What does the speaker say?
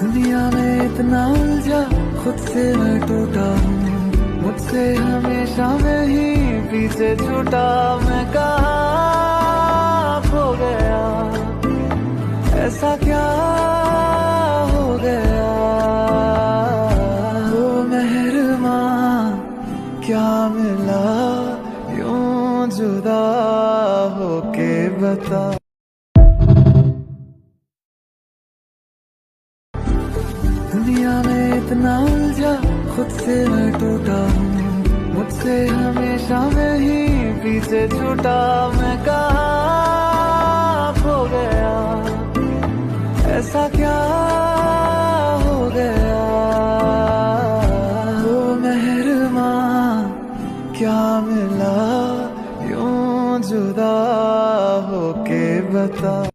दुनिया में इतना उलझा, खुद से मैं टूटा हूँ। मुझसे हमेशा मैं ही पीछे छूटा। मैं कहाँ खो गया, ऐसा क्या हो गया। वो मेहरबां क्या मिला, यूं जुदा होके बता। दुनिया में इतना उलझा, खुद से मैं टूटा हूँ। मुझसे हमेशा मैं ही पीछे छूटा। मैं कहाँ खो गया, ऐसा क्या हो गया। वो मेहरबां क्या मिला, यूं जुदा होके बता।